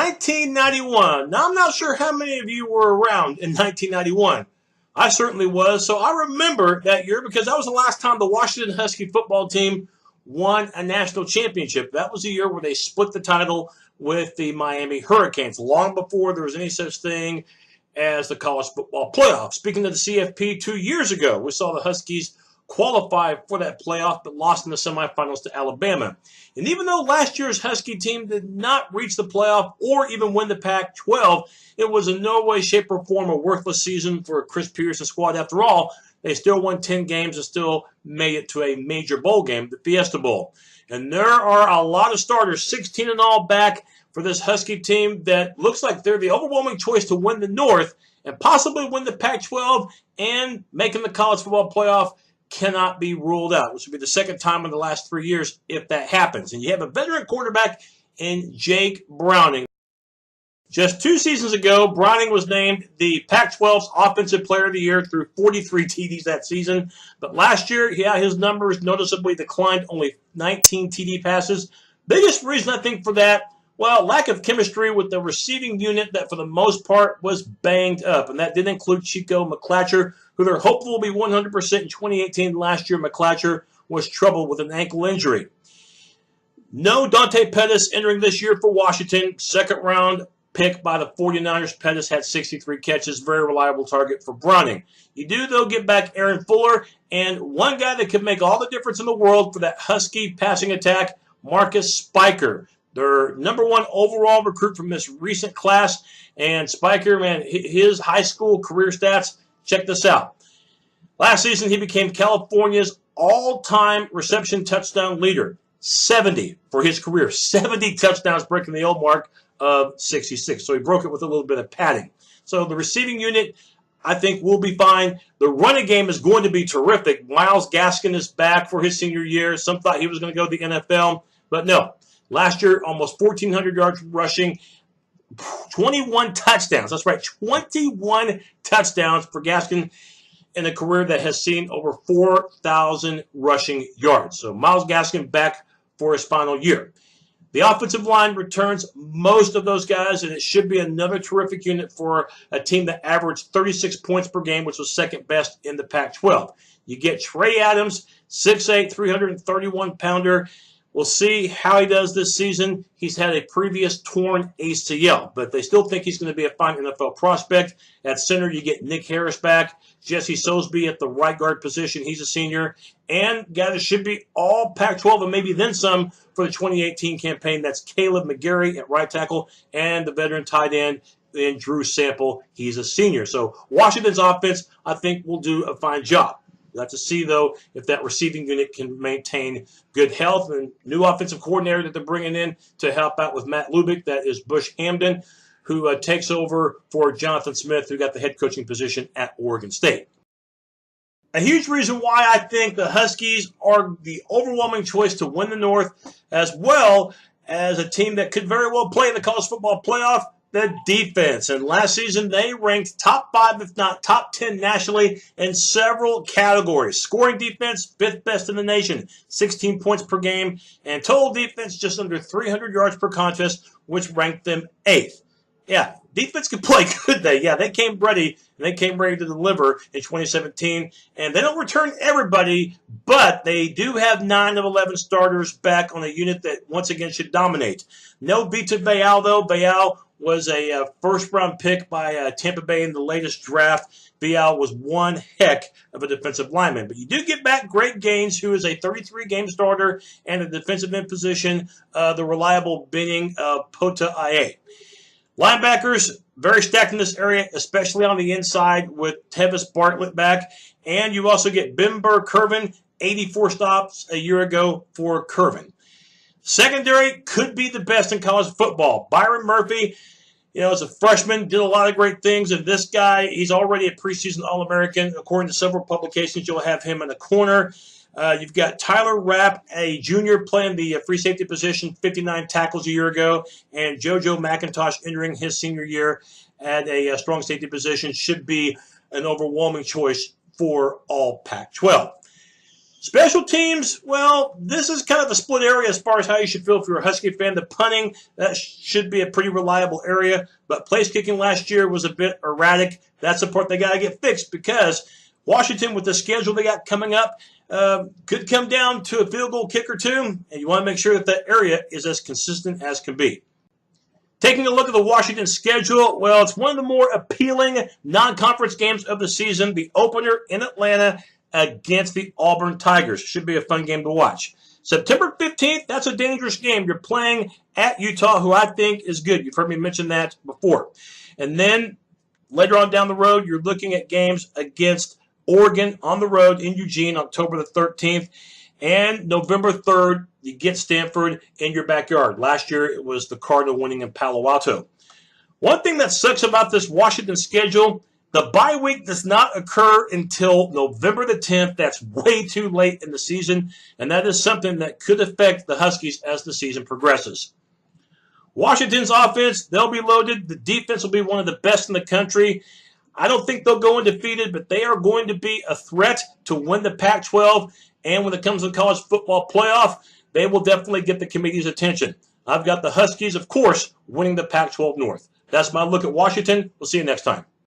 1991. Now, I'm not sure how many of you were around in 1991. I certainly was. So I remember that year because that was the last time the Washington Husky football team won a national championship. That was the year where they split the title with the Miami Hurricanes, long before there was any such thing as the college football playoff. Speaking of the CFP, 2 years ago, we saw the Huskies qualify for that playoff, but lost in the semifinals to Alabama. And even though last year's Husky team did not reach the playoff or even win the Pac-12, it was in no way, shape, or form a worthless season for a Chris Peterson squad. After all, they still won 10 games and still made it to a major bowl game, the Fiesta Bowl. And there are a lot of starters, 16 in all, back for this Husky team that looks like they're the overwhelming choice to win the North and possibly win the Pac-12 and making the college football playoff cannot be ruled out, which would be the second time in the last 3 years if that happens. And you have a veteran quarterback in Jake Browning. Just 2 seasons ago, Browning was named the Pac-12's Offensive Player of the Year through 43 TDs that season. But last year, his numbers noticeably declined, only 19 TD passes. Biggest reason I think for that, well, lack of chemistry with the receiving unit that for the most part was banged up. And that did include Chico McClatcher, who they're hopeful will be 100% in 2018. Last year, McClatcher was troubled with an ankle injury. No Dante Pettis entering this year for Washington. Second round pick by the 49ers. Pettis had 63 catches. Very reliable target for Browning. You do, though, get back Aaron Fuller and one guy that could make all the difference in the world for that Husky passing attack, Marcus Spiker. Their #1 overall recruit from this recent class. And Spiker, man, his high school career stats, check this out. Last season, he became California's all-time reception touchdown leader. 70 for his career. 70 touchdowns, breaking the old mark of 66. So he broke it with a little bit of padding. So the receiving unit, I think, will be fine. The running game is going to be terrific. Myles Gaskin is back for his senior year. Some thought he was going to go to the NFL, but no. Last year, almost 1,400 yards rushing, 21 touchdowns. That's right, 21 touchdowns for Gaskin in a career that has seen over 4,000 rushing yards. So Myles Gaskin back for his final year. The offensive line returns most of those guys, and it should be another terrific unit for a team that averaged 36 points per game, which was second best in the Pac-12. You get Trey Adams, 6'8", 331-pounder. We'll see how he does this season. He's had a previous torn ACL, but they still think he's going to be a fine NFL prospect. At center, you get Nick Harris back. Jesse Sosby at the right guard position. He's a senior. And guys should be all Pac-12 and maybe then some for the 2018 campaign. That's Caleb McGarry at right tackle and the veteran tight end in Drew Sample. He's a senior. So Washington's offense, I think, will do a fine job. We'll have to see, though, if that receiving unit can maintain good health. And new offensive coordinator that they're bringing in to help out with Matt Lubick, that is Bush Hamdan, who takes over for Jonathan Smith, who got the head coaching position at Oregon State. A huge reason why I think the Huskies are the overwhelming choice to win the North, as well as a team that could very well play in the college football playoff, the defense. And last season, they ranked top 5, if not top 10 nationally in several categories. Scoring defense, 5th best in the nation, 16 points per game. And total defense, just under 300 yards per contest, which ranked them 8th. Yeah, defense could play, could they? Yeah, they came ready, and they came ready to deliver in 2017. And they don't return everybody, but they do have 9 of 11 starters back on a unit that, once again, should dominate. No Vita Veal, though. Veal was a first-round pick by Tampa Bay in the latest draft. Veal was one heck of a defensive lineman. But you do get back Greg Gaines, who is a 33-game starter and a defensive end position, the reliable Benning Pota Ia. Linebackers, very stacked in this area, especially on the inside with Tevis Bartlett back. And you also get Bimber Curvin, 84 stops a year ago for Curvin. Secondary could be the best in college football. Byron Murphy, as a freshman, did a lot of great things. And this guy, he's already a preseason All-American. According to several publications, you'll have him in the corner. You've got Tyler Rapp, a junior, playing the free safety position, 59 tackles a year ago. And JoJo McIntosh entering his senior year at a strong safety position should be an overwhelming choice for all Pac-12. Special teams, well, this is kind of a split area as far as how you should feel if you're a Husky fan. The punting, that should be a pretty reliable area, but place kicking last year was a bit erratic. That's the part they got to get fixed because Washington, with the schedule they got coming up, could come down to a field goal kick or two, and you want to make sure that area is as consistent as can be. Taking a look at the Washington schedule, well, it's one of the more appealing non-conference games of the season, the opener in Atlanta against the Auburn Tigers. Should be a fun game to watch. September 15th, that's a dangerous game. You're playing at Utah, who I think is good. You've heard me mention that before. And then later on down the road, you're looking at games against Oregon on the road in Eugene, October the 13th. And November 3rd, you get Stanford in your backyard. Last year, it was the Cardinal winning in Palo Alto. One thing that sucks about this Washington schedule, the bye week does not occur until November the 10th. That's way too late in the season, and that is something that could affect the Huskies as the season progresses. Washington's offense, they'll be loaded. The defense will be one of the best in the country. I don't think they'll go undefeated, but they are going to be a threat to win the Pac-12. And when it comes to the college football playoff, they will definitely get the committee's attention. I've got the Huskies, of course, winning the Pac-12 North. That's my look at Washington. We'll see you next time.